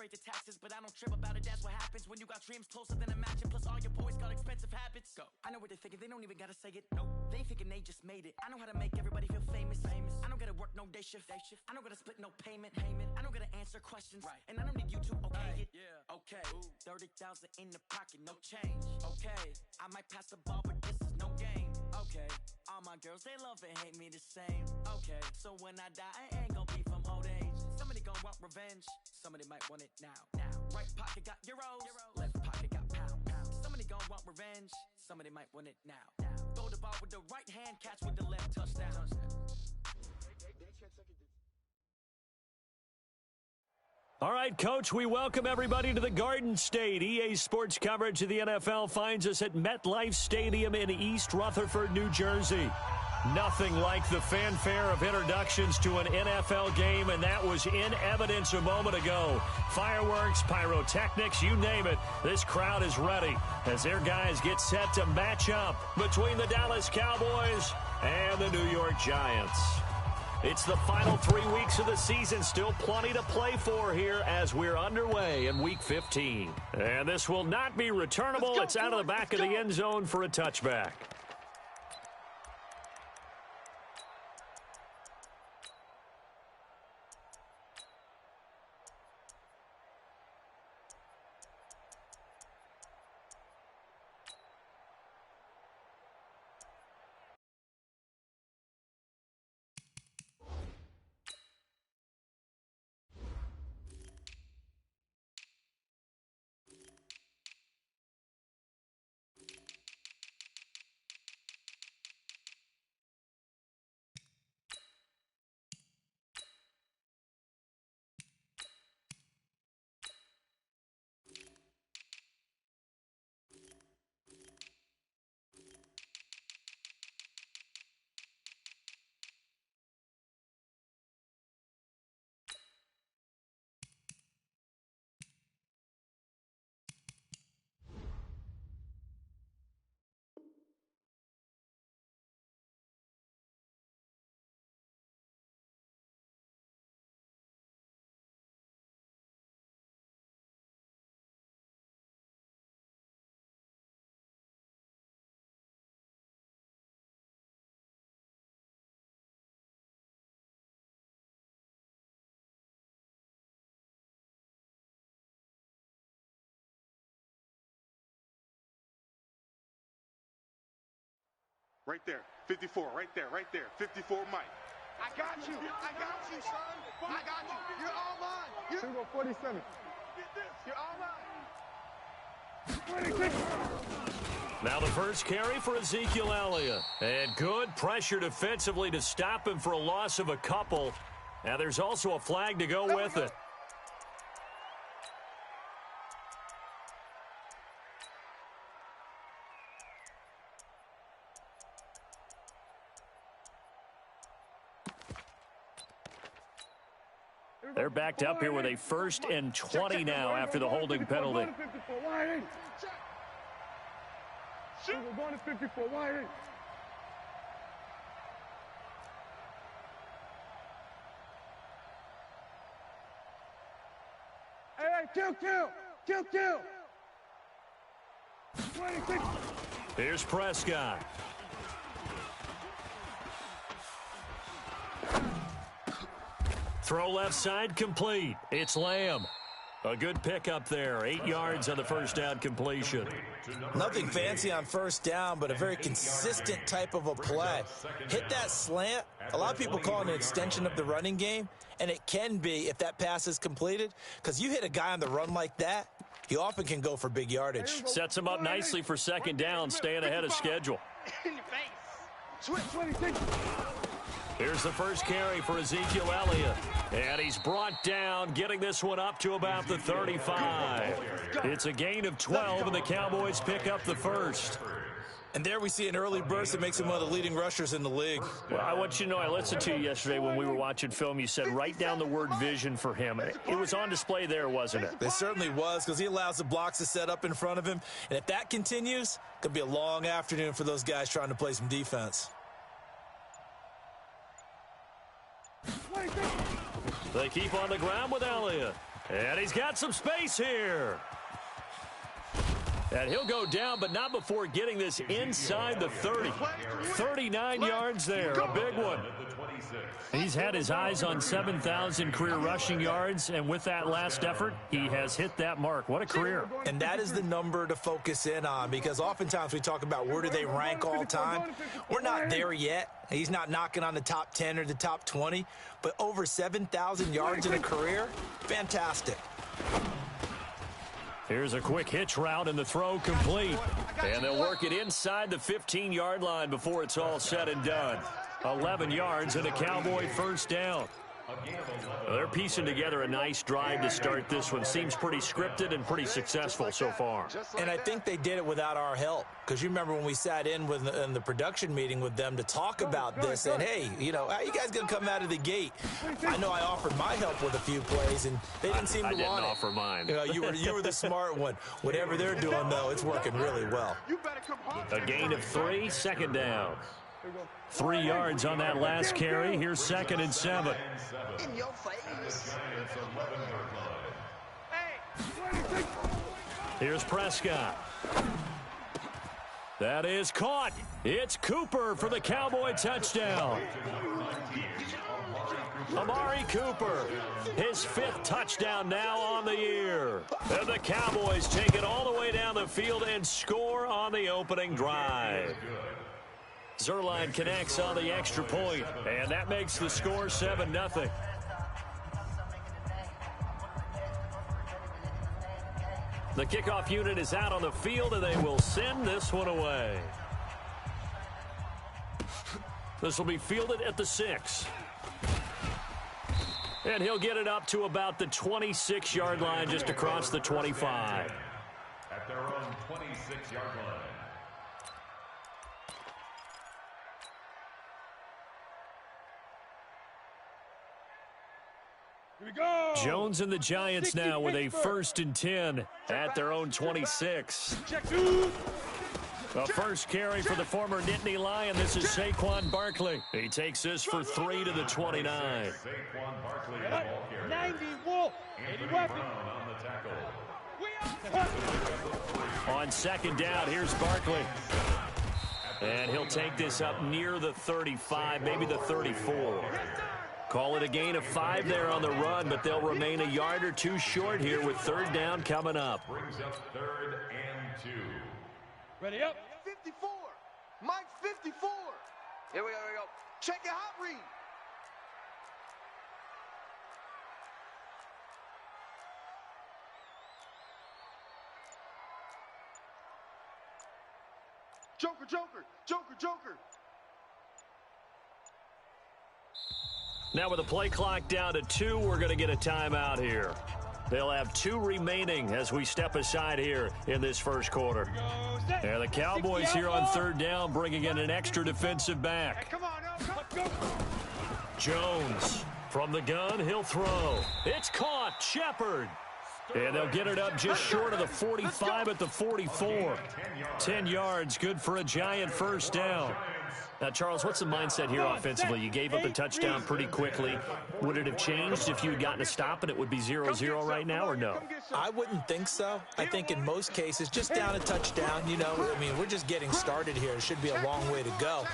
afraid to taxes, but I don't trip about it. That's what happens when you got dreams closer than a match, and plus all your boys got expensive habits. Go. I know what they're thinking, they don't even gotta say it. Nope. They ain't thinking they just made it. I know how to make everybody feel famous. I don't gotta work no day shift. I don't gotta split no payment. I don't gotta answer questions. Right. And I don't need you to okay it. Yeah. Okay. 30,000 in the pocket, no change. Okay. I might pass the ball, but this is no game. Okay. All my girls, they love and hate me the same. Okay. So when I die, I ain't gon' be from old age. Somebody gon' want revenge. Somebody might want it now. Right pocket got euros. Left pocket got pounds. Somebody gon' want revenge. Somebody might want it now. Throw the ball with the right hand, catch with the left, touchdown. All right, Coach, we welcome everybody to the Garden State. EA Sports coverage of the NFL finds us at MetLife Stadium in East Rutherford, New Jersey. Nothing like the fanfare of introductions to an NFL game, and that was in evidence a moment ago. Fireworks, pyrotechnics, you name it. This crowd is ready as their guys get set to match up between the Dallas Cowboys and the New York Giants. It's the final 3 weeks of the season. Still plenty to play for here as we're underway in Week 15. And this will not be returnable. It's out of the back of the end zone for a touchback. Right there, 54, right there, 54, Mike. I got you, son. I got you. You're all mine. Here we go, 47. You're all mine. 26. Now the first carry for Ezekiel Elliott. And good pressure defensively to stop him for a loss of a couple. Now there's also a flag to go with it. They're backed up here with a 1st and 20 now after the holding penalty. We're going to 54. Wide eight. Hey, kill. 26. Here's Prescott. Throw left side complete. It's Lamb. A good pickup there. 8 yards on the first down completion. Nothing fancy on first down, but a very consistent type of a play. Hit that slant. A lot of people call it an extension of the running game, and it can be if that pass is completed, because you hit a guy on the run like that, he often can go for big yardage. Sets him up nicely for second down, staying ahead of schedule. In your face. 26. Here's the first carry for Ezekiel Elliott. And he's brought down, getting this one up to about the 35. It's a gain of 12, and the Cowboys pick up the first. And there we see an early burst that makes him one of the leading rushers in the league. Well, I want you to know, I listened to you yesterday when we were watching film. You said write down the word vision for him. It was on display there, wasn't it? It certainly was, because he allows the blocks to set up in front of him. And if that continues, it could be a long afternoon for those guys trying to play some defense. They keep on the ground with Elliott. And he's got some space here. And he'll go down, but not before getting this inside the 30. 39 yards there, a big one. He's had his eyes on 7,000 career rushing yards, and with that last effort, he has hit that mark. What a career. And that is the number to focus in on, because oftentimes we talk about where do they rank all time. We're not there yet. He's not knocking on the top 10 or the top 20, but over 7,000 yards in a career, fantastic. Here's a quick hitch route, and the throw complete. And they'll work it inside the 15-yard line before it's all said and done. 11 yards and a Cowboy first down. They're piecing together a nice drive to start this one. Seems pretty scripted and pretty successful so far. And I think they did it without our help, because you remember when we sat in the production meeting with them to talk about this, and hey, you know, how you guys going to come out of the gate? I know I offered my help with a few plays, and they didn't seem to want it. I didn't offer mine. You know, you were the smart one. Whatever they're doing, though, it's working really well. A gain of 3, second down. 3 yards on that last carry. Here's 2nd and 7. In your face. Here's Prescott. That is caught. It's Cooper for the Cowboy touchdown. Amari Cooper, his 5th touchdown now on the year. And the Cowboys take it all the way down the field and score on the opening drive. Zerline connects on the extra point, and that makes the score 7-0. The kickoff unit is out on the field, and they will send this one away. This will be fielded at the 6. And he'll get it up to about the 26-yard line, just across the 25. At their own 26-yard line. Here we go. Jones and the Giants now with a 1st and 10 at their own 26. The first carry for the former Nittany Lion. This is Saquon Barkley. He takes this for 3 to the 29. Saquon Barkley, the ball carrier. 90 Wolf. 80 weapon. On the tackle. On 2nd down, here's Barkley. And he'll take this up near the 35, maybe the 34. Call it a gain of 5 there on the run, but they'll remain a yard or 2 short here with 3rd down coming up. Brings up 3rd and 2. Ready up. 54. Mike 54. Here we go. Check your hot read. Joker. Now with the play clock down to 2, we're going to get a timeout here. They'll have 2 remaining as we step aside here in this first quarter. And the Cowboys here on 3rd down, bringing in an extra defensive back. Come on, let's go. Jones from the gun, he'll throw. It's caught, Shepard. And they'll get it up just short of the 45 at the 44. 10 yards, good for a Giant first down. Now, Charles, what's the mindset here offensively? You gave up the touchdown pretty quickly. Would it have changed if you had gotten a stop and it would be 0-0 right now, or no? I wouldn't think so. I think in most cases, just down a touchdown, you know, I mean, we're just getting started here. It should be a long way to go.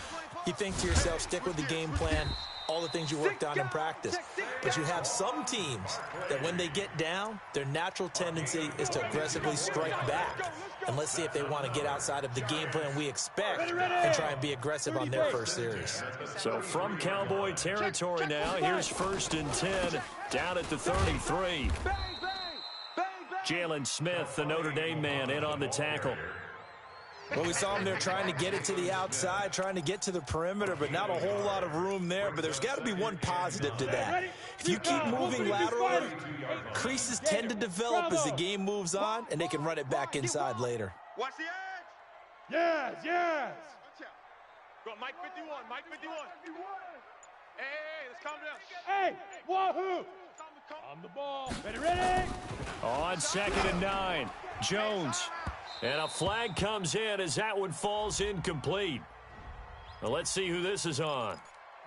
You think to yourself, stick with the game plan, all the things you worked on in practice. But you have some teams that when they get down, their natural tendency is to aggressively strike back. And let's see if they want to get outside of the game plan we expect and try and be aggressive on their first series. So from Cowboy territory now, here's 1st and 10 down at the 33. Jalen Smith, the Notre Dame man, in on the tackle. Well, we saw him there trying to get it to the outside, trying to get to the perimeter, but not a whole lot of room there. But there's got to be one positive to that. If you keep moving laterally, creases tend to develop as the game moves on, and they can run it back inside later. Watch the edge. Yes. Go, Mike 51. Hey, let's calm down. Hey, wahoo. On the ball. Ready. On 2nd and 9, Jones. And a flag comes in as that one falls incomplete. Well, let's see who this is on.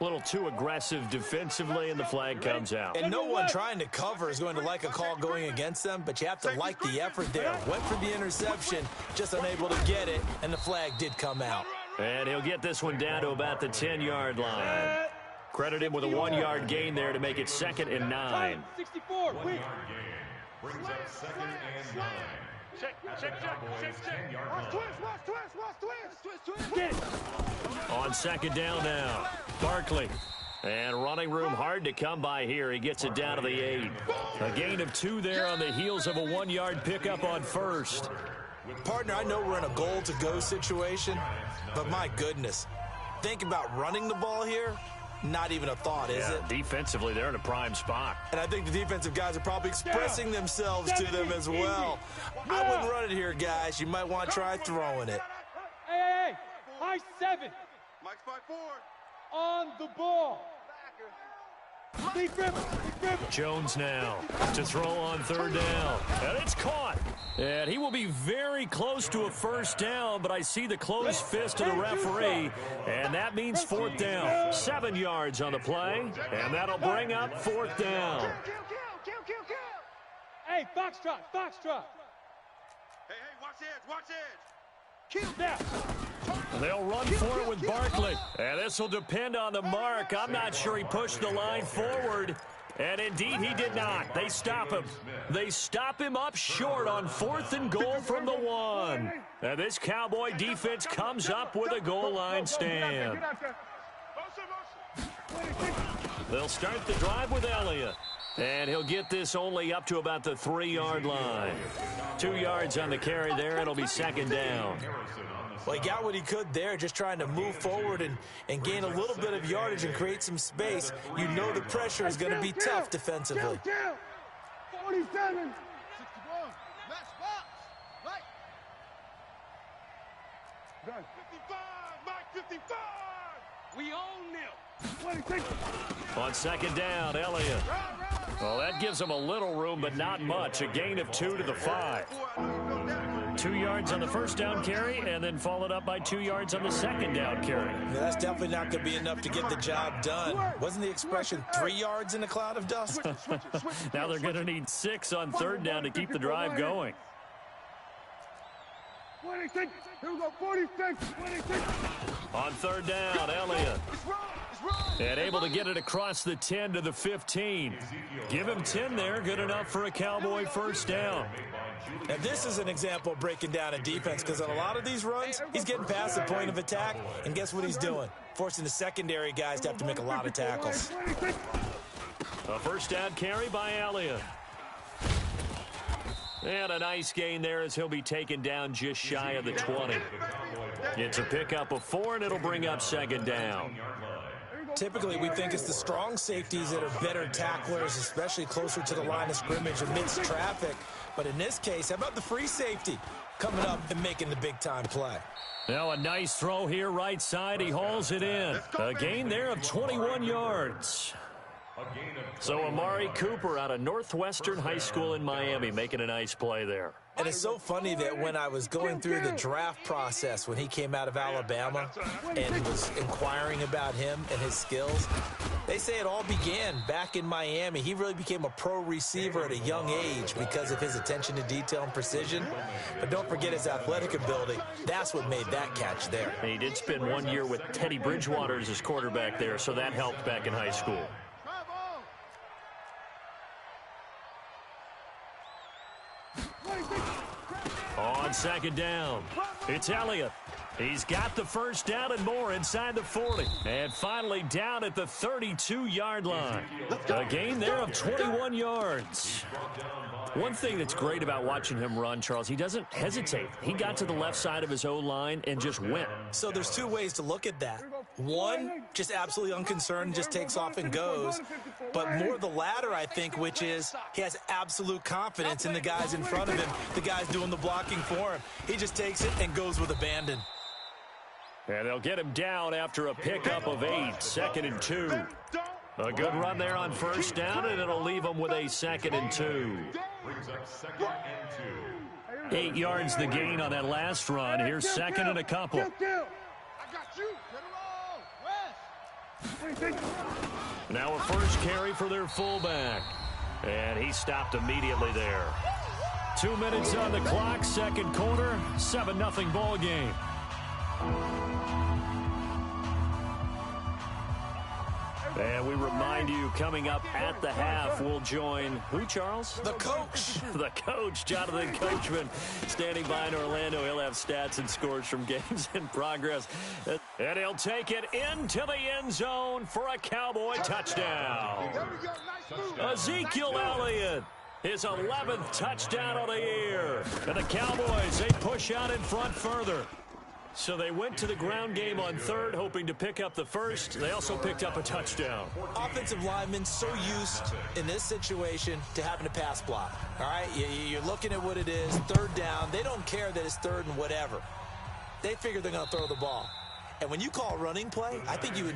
A little too aggressive defensively, and the flag comes out. And no one trying to cover is going to like a call going against them, but you have to like the effort there. Went for the interception, just unable to get it, and the flag did come out. And he'll get this one down to about the 10-yard line. Credit him with a 1-yard gain there to make it 2nd and 9. 64. 1-yard gain brings up 2nd and 9. Check. On 2nd down now, Barkley. And running room hard to come by here. He gets it down to the 8. A gain of 2 there on the heels of a 1-yard pickup on 1st. Partner, I know we're in a goal-to-go situation, but my goodness, think about running the ball here. Not even a thought, is it? Defensively, they're in a prime spot. And I think the defensive guys are probably expressing themselves to them as well. I wouldn't run it here, guys. You might want to try throwing it. Hey. High 7. Mike's 5-4. On the ball. Big grip. Jones now to throw on 3rd down. And it's caught. And he will be very close to a 1st down, but I see the closed fist of the referee, and that means 4th down. 7 yards on the play, and that'll bring up 4th down. Hey, Foxtrot. Hey, watch edge. Kill now. They'll run for it with Barkley. And this will depend on the mark. I'm not sure he pushed the line forward. And indeed, he did not. They stop him. They stop him up short on 4th and goal from the 1. And this Cowboy defense comes up with a goal line stand. They'll start the drive with Elliott. And he'll get this only up to about the 3-yard line. 2 yards on the carry there. It'll be 2nd down. Well, he got what he could there, just trying to move forward and gain a little bit of yardage and create some space. You know the pressure is going to be tough defensively. 47. 61. Match box. Right. Done. 55. Mike 55. We own them. 26. On 2nd down, Elliott. Well, that gives him a little room, but not much. A gain of 2 to the 5. 2 yards on the 1st down carry, and then followed up by 2 yards on the 2nd down carry. Yeah, that's definitely not going to be enough to get the job done. Wasn't the expression 3 yards in a cloud of dust? Now they're going to need 6 on 3rd down to keep the drive going. 26. Here we go. 46. 26. On 3rd down, Elliott. And able to get it across the 10 to the 15. Give him 10 there. Good enough for a Cowboy 1st down. Now, this is an example of breaking down a defense, because on a lot of these runs, he's getting past the point of attack, and guess what he's doing? Forcing the secondary guys to have to make a lot of tackles. A 1st down carry by Elliott. And a nice gain there as he'll be taken down just shy of the 20. It's a pickup of 4, and it'll bring up 2nd down. Typically, we think it's the strong safeties that are better tacklers, especially closer to the line of scrimmage amidst traffic. But in this case, how about the free safety coming up and making the big-time play? Now a nice throw here right side. He hauls it in. A gain there of 21 yards. So Amari Cooper out of Northwestern High School in Miami making a nice play there. And it's so funny that when I was going through the draft process when he came out of Alabama and was inquiring about him and his skills, they say it all began back in Miami. He really became a pro receiver at a young age because of his attention to detail and precision. But don't forget his athletic ability. That's what made that catch there. He did spend 1 year with Teddy Bridgewater as his quarterback there, so that helped back in high school. On 2nd down, it's Elliott. He's got the 1st down and more inside the 40. And finally down at the 32-yard line. A gain there of 21 yards. One thing that's great about watching him run, Charles, he doesn't hesitate. He got to the left side of his O-line and just went. So there's 2 ways to look at that. One, just absolutely unconcerned, just takes off and goes. But more the latter, I think, which is he has absolute confidence in the guys in front of him, the guys doing the blocking for him. He just takes it and goes with abandon. And they'll get him down after a pickup of 8, 2nd and 2. A good run there on 1st down, and it'll leave them with a 2nd and 2. 8 yards the gain on that last run. Here's 2nd and a couple. Now a first carry for their fullback. And he stopped immediately there. 2 minutes on the clock, second quarter, 7-0 ball game. And we remind you, coming up at the half, we'll join who, Charles? The coach. The coach, Jonathan Coachman, standing by in Orlando. He'll have stats and scores from games in progress. And he'll take it into the end zone for a Cowboy touchdown. Ezekiel Elliott, his 11th touchdown of the year. And the Cowboys, they push out in front further. So they went to the ground game on third, hoping to pick up the first. They also picked up a touchdown. Offensive linemen so used in this situation to having a pass block. All right, you're looking at what it is, third down. They don't care that it's third and whatever. They figure they're going to throw the ball. And when you call running play, I think you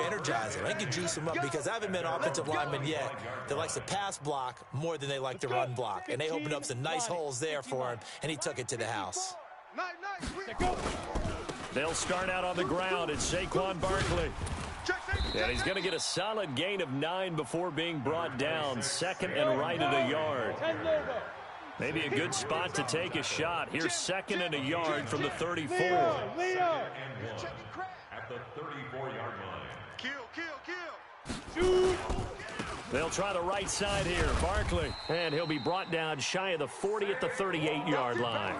energize them. I think you juice them up because I haven't met an offensive lineman yet that likes to pass block more than they like to run block. And they opened up some nice holes there for him, and he took it to the house. They'll start out on the ground. It's Saquon Barkley. And he's going to get a solid gain of 9 before being brought down. Second and right at a yard. Maybe a good spot to take a shot. Here's second and a yard from the 34. At the 34-yard line. Kill. They'll try the right side here. Barkley. And he'll be brought down shy of the 40 at the 38-yard line.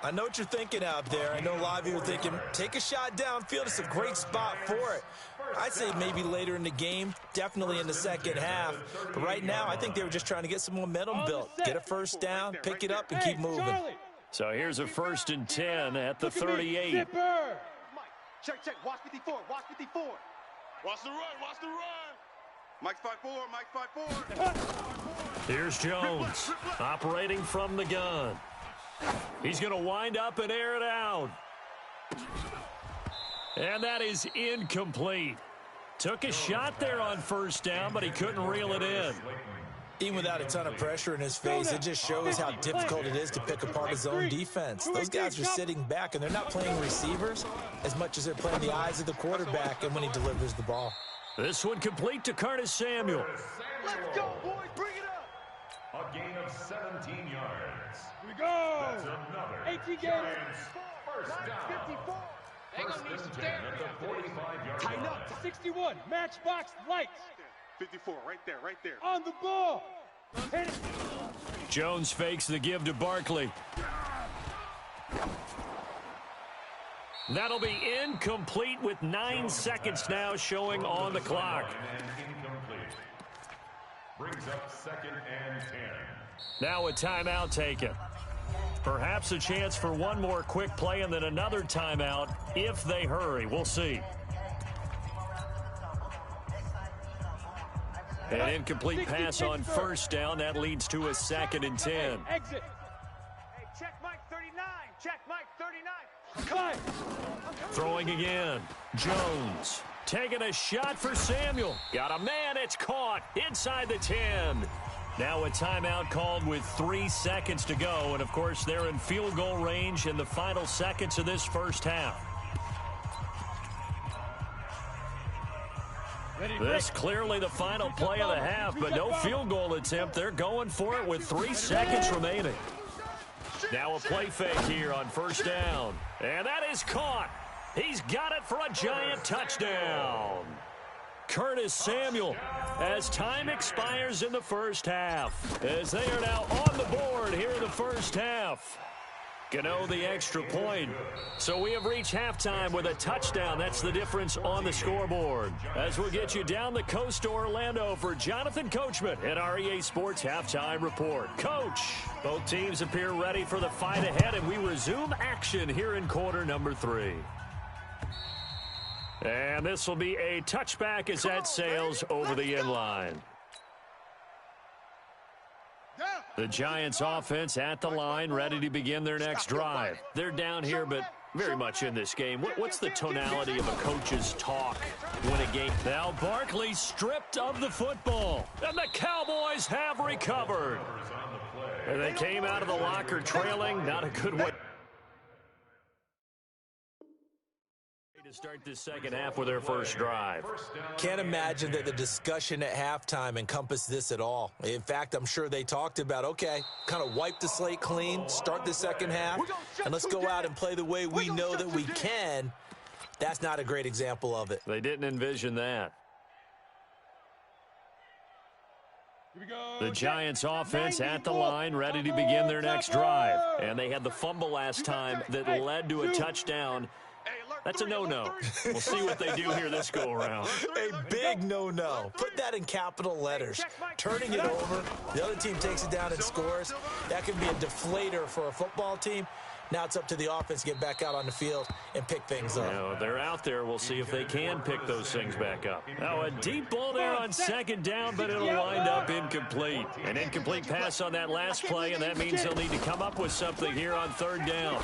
I know what you're thinking out there. I know a lot of you are thinking, take a shot downfield. It's a great spot for it. I'd say maybe later in the game, definitely in the second half. But right now, I think they were just trying to get some momentum built. Get a first down, pick it up, and keep moving. So here's a 1st and 10 at the 38. Check. Watch 54. Watch 54. Watch the run. Mike's 5-4. Here's Jones operating from the gun. He's going to wind up and air it out. And that is incomplete. Took a shot there on first down, but he couldn't reel it in. Even without a ton of pressure in his face, it just shows how difficult it is to pick apart his own defense. Those guys are sitting back, and they're not playing receivers as much as they're playing the eyes of the quarterback and when he delivers the ball. This one complete to Curtis Samuel. Let's go, boys. Bring it up. A gain of 17 yards. Here we go. That's another 18 Giants first down. 54. First and 10 at the 45-yard Tighten line. up. 61, matchbox lights. 54, right there. On the ball. Hit it. Jones fakes the give to Barkley. That'll be incomplete with 9 seconds now showing on the clock. Incomplete. Brings up 2nd and 10. Now a timeout taken. Perhaps a chance for one more quick play and then another timeout if they hurry. We'll see. An incomplete pass on first down. That leads to a 2nd and 10. Exit. Hey, check Mike 39. Check Mike 39. Throwing again. Jones taking a shot for Samuel. Got a man. It's caught inside the 10. Now a timeout called with 3 seconds to go. And, of course, they're in field goal range in the final seconds of this first half. This clearly the final play of the half, but no field goal attempt. They're going for it with 3 seconds remaining. Now a play fake here on first down. And that is caught. He's got it for a giant touchdown. Curtis Samuel as time expires in the first half. As they are now on the board here in the first half. Gano the extra point. So we have reached halftime with a touchdown. That's the difference on the scoreboard. As we'll get you down the coast to Orlando for Jonathan Coachman at our EA Sports Halftime Report. Coach, both teams appear ready for the fight ahead, and we resume action here in quarter number 3. And this will be a touchback as that sails over the end line. The Giants offense at the line, ready to begin their next drive. They're down here, but very much in this game. What's the tonality of a coach's talk when a game? Now Barkley stripped of the football, and the Cowboys have recovered. And they came out of the locker trailing. Not a good way To start this second half with their first drive. Can't imagine that the discussion at halftime encompassed this at all. In fact, I'm sure they talked about, okay, kind of wipe the slate clean, start the second half, and let's go out and play the way we know that we can. That's not a great example of it. They didn't envision that. The Giants offense at the line, ready to begin their next drive. And they had the fumble last time that led to a touchdown. That's a no-no. We'll see what they do here this go-around. A big no-no. Put that in capital letters. Turning it over, the other team takes it down and scores. That could be a deflator for a football team. Now it's up to the offense to get back out on the field and pick things up. Now, they're out there. We'll see if they can pick those things back up. Now, a deep ball there on second down, but it'll wind up incomplete. An incomplete pass on that last play, and that means they'll need to come up with something here on third down.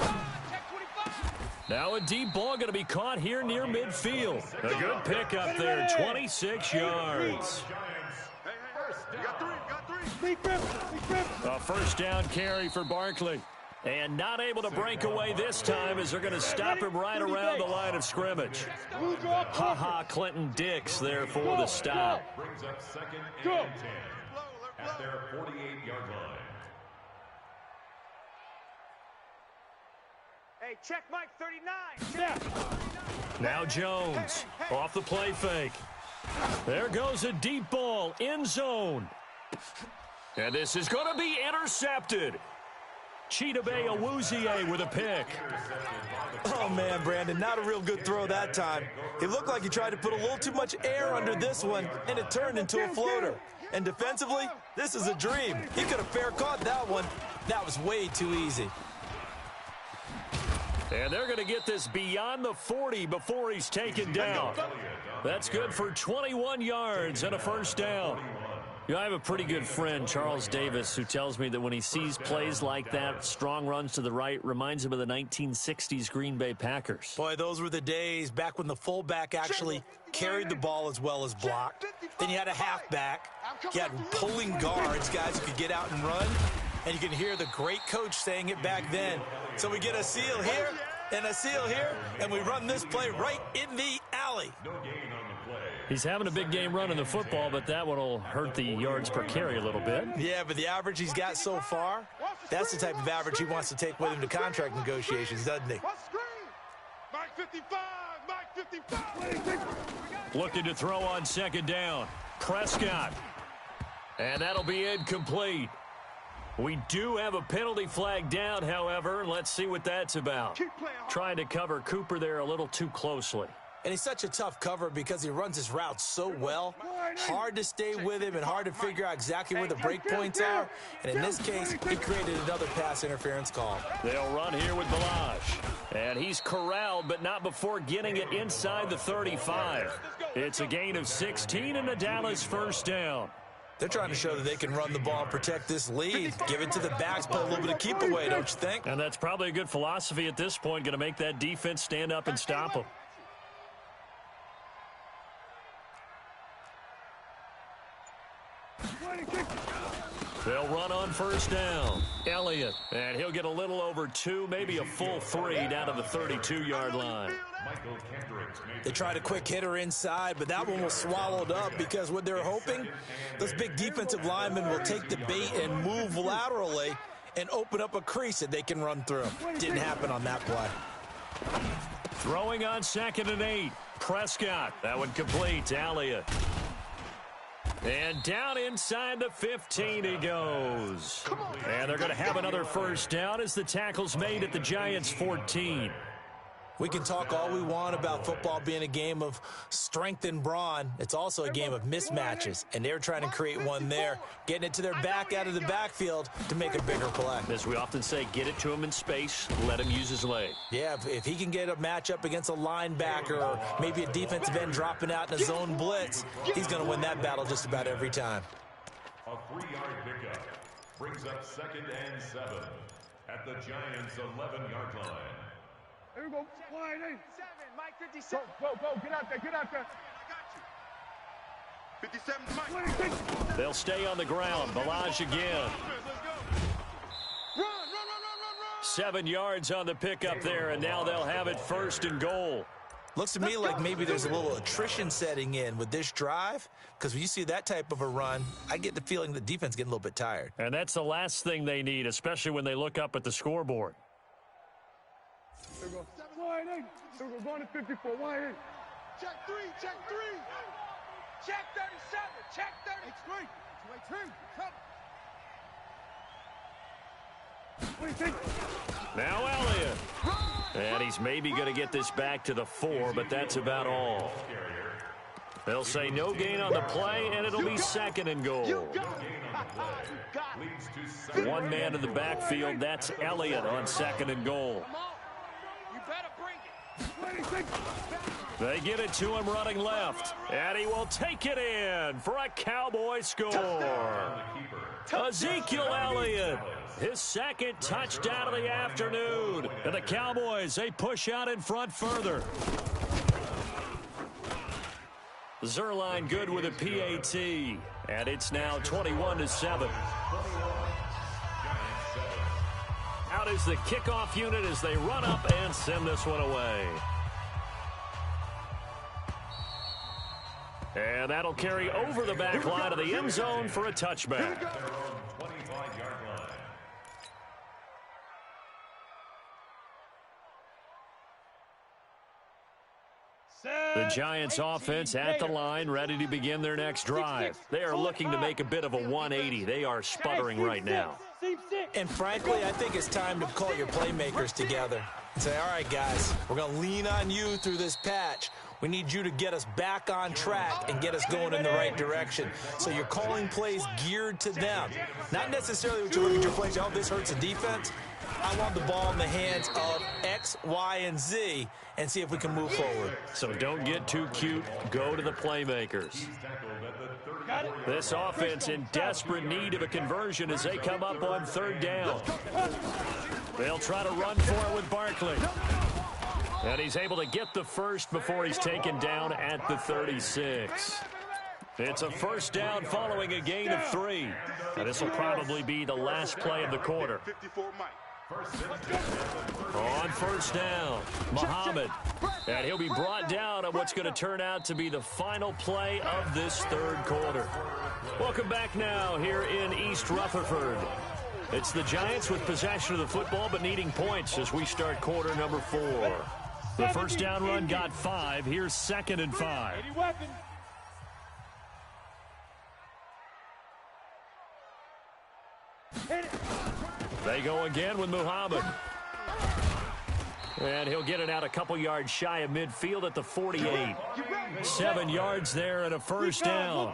Now a deep ball going to be caught here near midfield. A good pickup there, 26 yards. A first down carry for Barkley. And not able to break away this time as they're going to stop him right around the line of scrimmage. Ha-ha, Clinton Dix there for the stop. Brings up second and 10 at their 48-yard line. Hey, check Mike 39. Now Jones off the play fake. There goes a deep ball, end zone. And this is going to be intercepted. Chidobe Awuzie with a pick. Oh, man, Brandon, not a real good throw that time. It looked like he tried to put a little too much air under this one, and it turned into a floater. And defensively, this is a dream. He could have fair caught that one. That was way too easy. And they're going to get this beyond the 40 before he's taken down. That's good for 21 yards and a first down. You know, I have a pretty good friend, Charles Davis, who tells me that when he sees plays like that, strong runs to the right, reminds him of the 1960s Green Bay Packers. Boy, those were the days back when the fullback actually carried the ball as well as blocked. Then you had a halfback. You had pulling guards, guys who could get out and run. And you can hear the great coach saying it back then. So we get a seal here and a seal here, and we run this play right in the alley. No gain on the play. He's having a big game running the football, but that one will hurt the yards per carry a little bit. Yeah, but the average he's got so far, that's the type of average he wants to take with him to contract negotiations, doesn't he? Mike 55, Mike 55. Looking to throw on second down. Prescott. And that'll be incomplete. We do have a penalty flag down, however. Let's see what that's about. Trying to cover Cooper there a little too closely. And he's such a tough cover because he runs his route so well. Hard to stay with him and hard to figure out exactly where the break points are. And in this case, he created another pass interference call. They'll run here with Balazs. And he's corralled, but not before getting it inside the 35. It's a gain of 16 and a Dallas first down. They're trying to show that they can run the ball and protect this lead. Give it to the backs, play a little bit of keep away, don't you think? And that's probably a good philosophy at this point, going to make that defense stand up and stop them. They'll run on first down. Elliott, and he'll get a little over 2, maybe a full 3 down to the 32-yard line. They tried a quick hitter inside, but that one was swallowed up because what they're hoping, those big defensive linemen will take the bait and move laterally and open up a crease that they can run through. Didn't happen on that play. Throwing on second and 8. Prescott. That one complete. Elliott. And down inside the 15 he goes. And they're going to have another first down as the tackle's made at the Giants' 14. We can talk all we want about football being a game of strength and brawn. It's also a game of mismatches, and they're trying to create one there, getting it to their back out of the backfield to make a bigger play. As we often say, get it to him in space, let him use his leg. Yeah, if he can get a matchup against a linebacker or maybe a defensive end dropping out in a zone blitz, he's going to win that battle just about every time. A 3-yard pickup brings up second and 7 at the Giants' 11-yard line. Here we go. Wide 8. Mike 57. Go. Get out there. I got you. 57, Mike. They'll stay on the ground. Balazs again. Run. 7 yards on the pickup there, and now they'll have it first and goal. Looks to me like maybe there's a little attrition setting in with this drive, because when you see that type of a run, I get the feeling the defense getting a little bit tired. And that's the last thing they need, especially when they look up at the scoreboard. Here we go. Wide in. Here we go. Going to 54. Wide in. Check 3. Check 3. Check 37. Check 30. H3. What do you think? Now Elliott. And he's maybe going to get this back to the 4, but that's about all. They'll say no gain on the play, and it'll be second and goal. One man in the backfield, that's Elliott on second and goal. You better bring it. They get it to him running left, and he will take it in for a Cowboy score. Ezekiel Elliott, his second touchdown of the afternoon. And the Cowboys, they push out in front further. Zerline good with a PAT, and it's now 21-7. Out is the kickoff unit as they run up and send this one away. And that'll carry over the back line of the end zone for a touchback. The Giants offense at the line, ready to begin their next drive. They are looking to make a bit of a 180. They are sputtering right now. And frankly, I think it's time to call your playmakers together and say, all right, guys, we're going to lean on you through this patch. We need you to get us back on track and get us going in the right direction. So you're calling plays geared to them. Not necessarily what you look at your plays, oh, this hurts the defense. I want the ball in the hands of X, Y, and Z and see if we can move forward. So don't get too cute. Go to the playmakers. This offense in desperate need of a conversion as they come up on third down. They'll try to run for it with Barkley. And he's able to get the first before he's taken down at the 36. It's a first down following a gain of 3. And this will probably be the last play of the quarter. On first down, Muhammad. And he'll be brought down on what's going to turn out to be the final play of this third quarter. Welcome back now here in East Rutherford. It's the Giants with possession of the football but needing points as we start quarter number 4. The first down run got 5. Here's second and 5. They go again with Muhammad. And he'll get it out a couple yards shy of midfield at the 48. 7 yards there and a first down.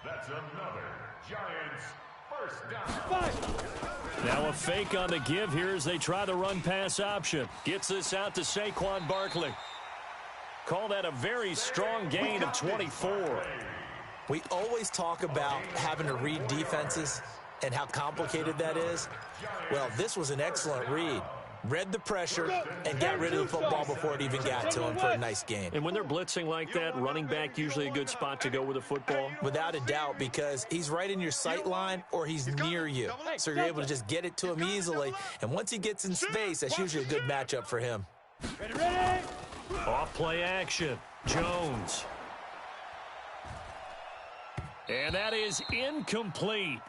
That's another Giants first down. Now a fake on the give here as they try the run-pass option. Gets this out to Saquon Barkley. Call that a very strong gain of 24. We always talk about having to read defenses and how complicated that is. Well, this was an excellent read. Read the pressure and got rid of the football before it even got to him for a nice gain. And when they're blitzing like that, running back usually a good spot to go with the football? Without a doubt, because he's right in your sight line or he's near you. So you're able to just get it to him easily. And once he gets in space, that's usually a good matchup for him. Ready. Off play action. Jones. And that is incomplete.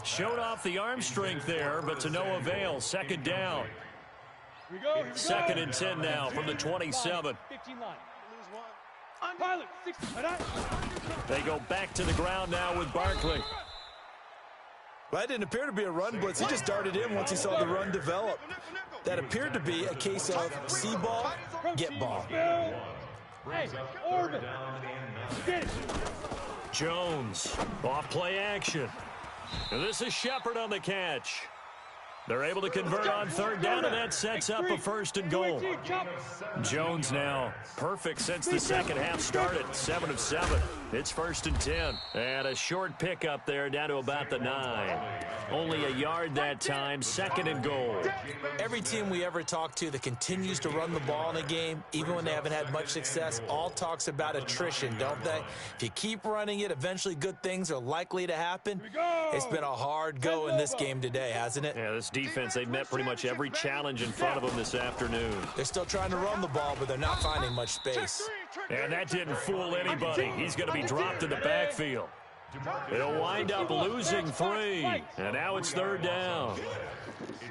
Showed off the arm strength there, but to no avail. Second down. Second and 10 now from the 27. They go back to the ground now with Barkley. Well, that didn't appear to be a run blitz. He just darted in once he saw the run develop. That appeared to be a case of see ball, get ball. Hey, Orban. Get it. Jones, off play action. And this is Shepard on the catch. They're able to convert on third down, and that sets up a first and goal. Jones now perfect since the second half started, 7 of 7. It's 1st and 10. And a short pickup there down to about the 9. Only a yard that time, 2nd and goal. Every team we ever talk to that continues to run the ball in a game, even when they haven't had much success, all talks about attrition, don't they? If you keep running it, eventually good things are likely to happen. It's been a hard go in this game today, hasn't it? Yeah, this defense, they've met pretty much every challenge in front of them this afternoon. They're still trying to run the ball, but they're not finding much space. And that didn't fool anybody. He's going to be dropped in the backfield. They'll wind up losing 3. And now it's 3rd down.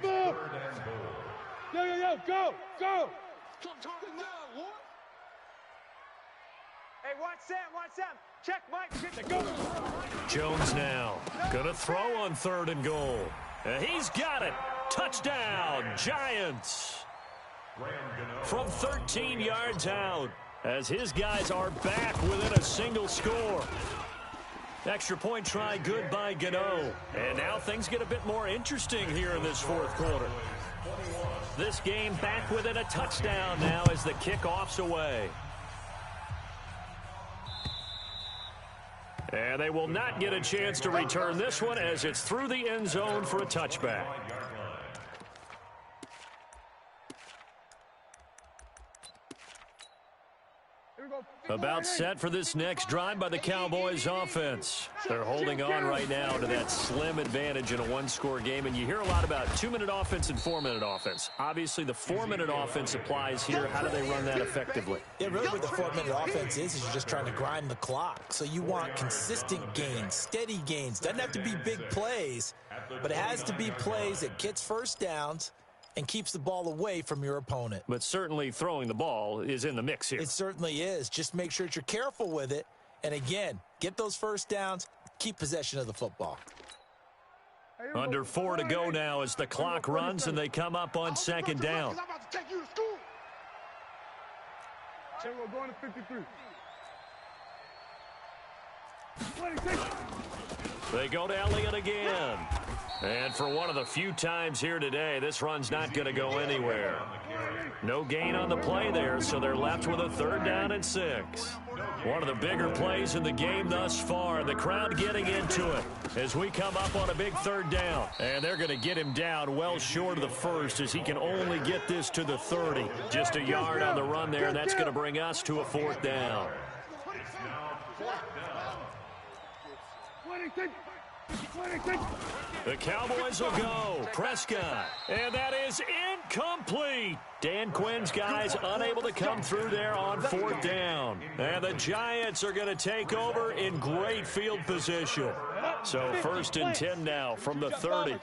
Yo, go! Hey, watch Sam. Check Mike. Go. Jones now going to throw on 3rd and goal. And he's got it. Touchdown, Giants. From 13 yards out, as his guys are back within a single score. Extra point try good by Gano. And now things get a bit more interesting here in this 4th quarter. This game back within a touchdown now as the kickoff's away. And they will not get a chance to return this one as it's through the end zone for a touchback. About set for this next drive by the Cowboys offense. They're holding on right now to that slim advantage in a one-score game, and you hear a lot about 2-minute offense and 4-minute offense. Obviously, the 4-minute offense applies here. How do they run that effectively? Yeah, really what the 4-minute offense is you're just trying to grind the clock. So you want consistent gains, steady gains. Doesn't have to be big plays, but it has to be plays that gets first downs and keeps the ball away from your opponent. But certainly throwing the ball is in the mix here. It certainly is. Just make sure that you're careful with it. And again, get those first downs, keep possession of the football. Under 4 to go now as the clock runs and they come up on 2nd down. We're going to 53. They go to Elliott again. And for one of the few times here today, this run's not going to go anywhere. No gain on the play there, so they're left with a 3rd down and 6. One of the bigger plays in the game thus far. The crowd getting into it as we come up on a big 3rd down. And they're going to get him down well short of the 1st as he can only get this to the 30. Just a yard on the run there, and that's going to bring us to a 4th down. The Cowboys will go. Prescott. And that is incomplete. Dan Quinn's guys unable to come through there on 4th down. And the Giants are going to take over in great field position. So 1st and 10 now from the 30. Check.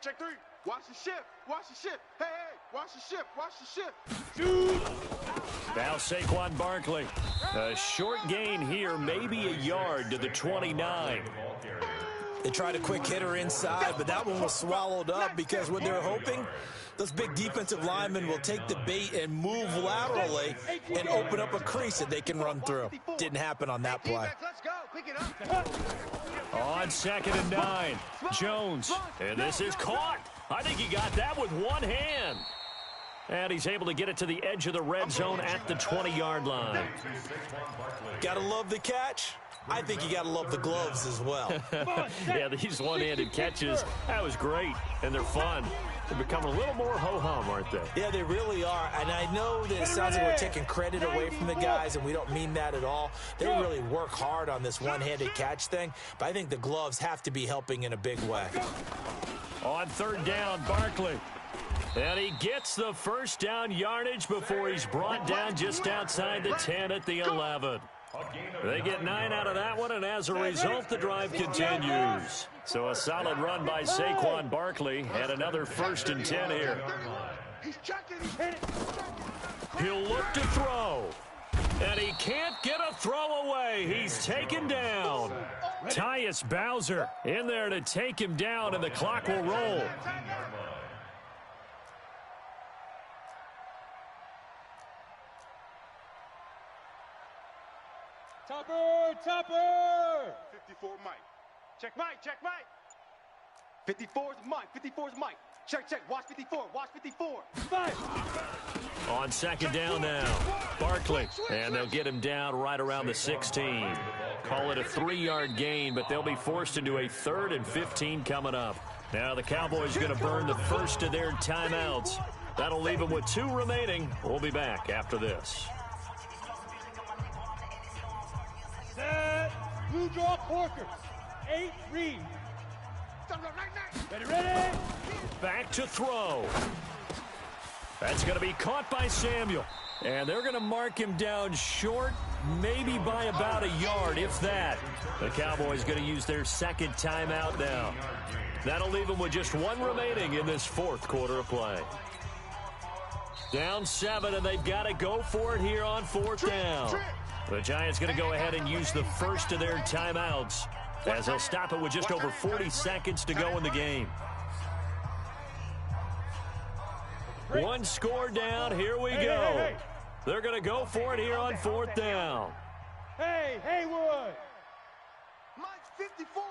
Check three. Watch the ship. Hey, watch the ship. Now Saquon Barkley. A short gain here, maybe a yard to the 29. They tried a quick hitter inside, but that one was swallowed up because what they're hoping, those big defensive linemen will take the bait and move laterally and open up a crease that they can run through. Didn't happen on that play. On 2nd and 9, Jones. And this is caught. I think he got that with one hand. And he's able to get it to the edge of the red zone at the 20-yard line. Gotta love the catch. I think you gotta love the gloves as well. Yeah, these one-handed catches, that was great, and they're fun. They're becoming a little more ho-hum, aren't they? Yeah, they really are. And I know that it sounds like we're taking credit away from the guys, and we don't mean that at all. They really work hard on this one-handed catch thing, but I think the gloves have to be helping in a big way. On 3rd down, Barkley. And he gets the 1st down yardage before he's brought down just outside the 10 at the 11. They get 9 out of that one, and as a result, the drive continues. So a solid run by Saquon Barkley, and another 1st and 10 here. He'll look to throw. And he can't get a throw away. He's taken down. Tyus Bowser in there to take him down, and the clock will roll. Topper! 54 Mike. Check Mike. 54's Mike. Check, check. Watch 54. Watch 54. On second down now, Barkley, and they'll get him down right around the 16. Call it a 3-yard gain, but they'll be forced into a 3rd and 15 coming up. Now the Cowboys are going to burn the first of their timeouts. That'll leave them with 2 remaining. We'll be back after this. Set. Blue draw Corker. 8 read. Ready. Back to throw. That's going to be caught by Samuel. And they're going to mark him down short, maybe by about a yard, if that. The Cowboys going to use their second timeout now. That'll leave them with just 1 remaining in this 4th quarter of play. Down 7, and they've got to go for it here on 4th down. The Giants going to go ahead and use the first of their timeouts, as they'll stop it with just over 40 seconds to go in the game. 1 score down. Here we go. They're going to go for it here on 4th down. Hey, Haywood. Mike 54.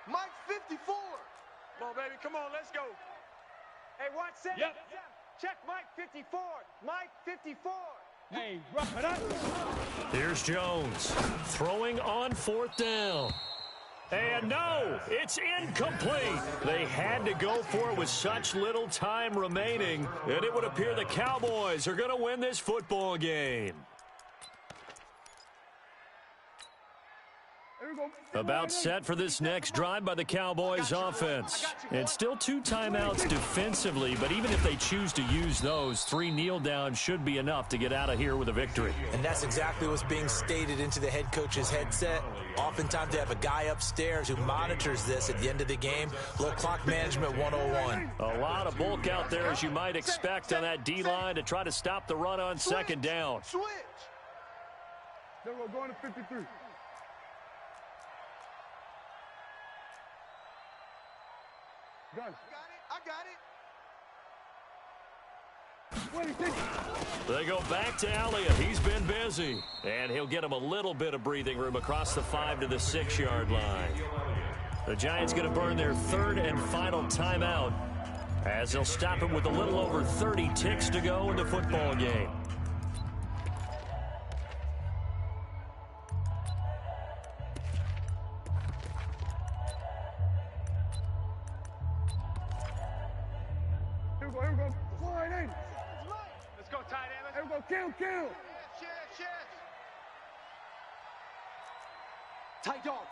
Mike 54. Come on, baby. Come on, let's go. Hey, watch set. Yep. Check Mike 54. Mike 54. Hey, rough it up. Here's Jones throwing on 4th down. And no, it's incomplete. They had to go for it with such little time remaining, and it would appear the Cowboys are going to win this football game. About set for this next drive by the Cowboys offense. And still 2 timeouts defensively, but even if they choose to use those, 3 kneel downs should be enough to get out of here with a victory. And that's exactly what's being stated into the head coach's headset. Oftentimes they have a guy upstairs who monitors this at the end of the game. Little clock management 101. A lot of bulk out there, as you might expect, on that D-line to try to stop the run on second down. Switch. Then we're going to 53. Got it. I got it. They go back to Elliott. He's been busy. And he'll get him a little bit of breathing room across the 5 to the 6-yard line. The Giants going to burn their 3rd and final timeout, as they'll stop it with a little over 30 ticks to go in the football game. Here we go. Wide in. Let's go, tight end. Here we go. Kill. Yes. Tight dog.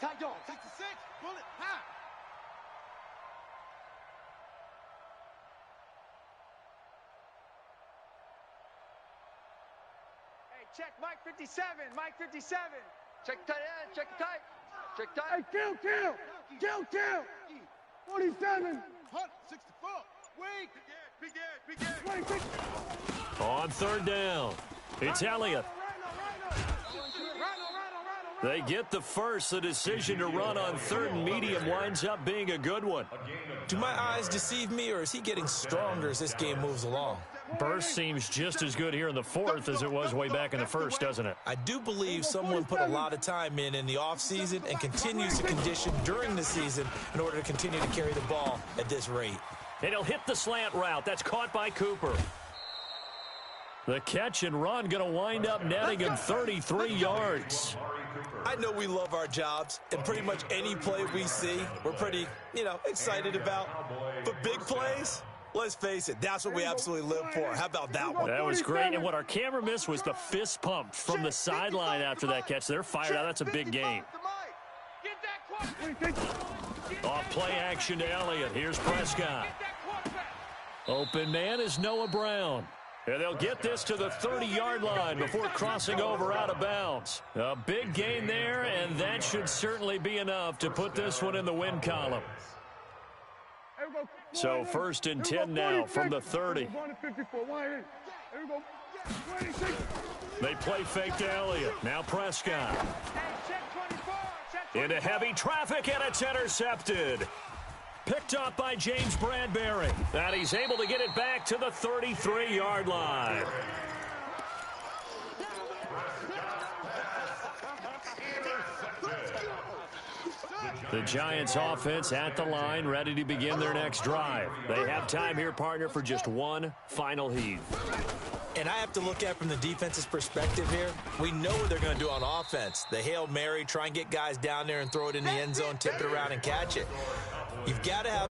66. Bullet. High. Hey, check Mike 57. Mike 57. Check tight end. Check tight. Hey, kill. 47. 64. Wait. Begin. 26. On 3rd down, it's Elliott. They get the first. The decision to run on 3rd and medium winds up being a good one. Do my eyes deceive me, or is he getting stronger as this game moves along? Burst seems just as good here in the 4th as it was way back in the 1st, doesn't it? I do believe someone put a lot of time in the offseason and continues to condition during the season in order to continue to carry the ball at this rate. And he'll hit the slant route. That's caught by Cooper. The catch and run going to wind up netting him 33 yards. I know we love our jobs, and pretty much any play we see, we're pretty, excited about. But big plays, let's face it, that's what we absolutely live for. How about that one? That was great. And what our camera missed was the fist pump from the sideline after that catch. They're fired out. That's a big game. Off play action to Elliott. Here's Prescott. Open man is Noah Brown. And they'll get this to the 30-yard line before crossing over out of bounds. A big gain there, and that should certainly be enough to put this one in the win column. So 1st and 10 now from the 30. They play fake to Elliott. Now Prescott. Into heavy traffic, and it's intercepted. Picked up by James Bradbury. And he's able to get it back to the 33-yard line. The Giants offense at the line, ready to begin their next drive. They have time here, partner, for just one final heave. And I have to look at it from the defense's perspective here. We know what they're going to do on offense. The Hail Mary, try and get guys down there and throw it in the end zone, tip it around and catch it. You've got to have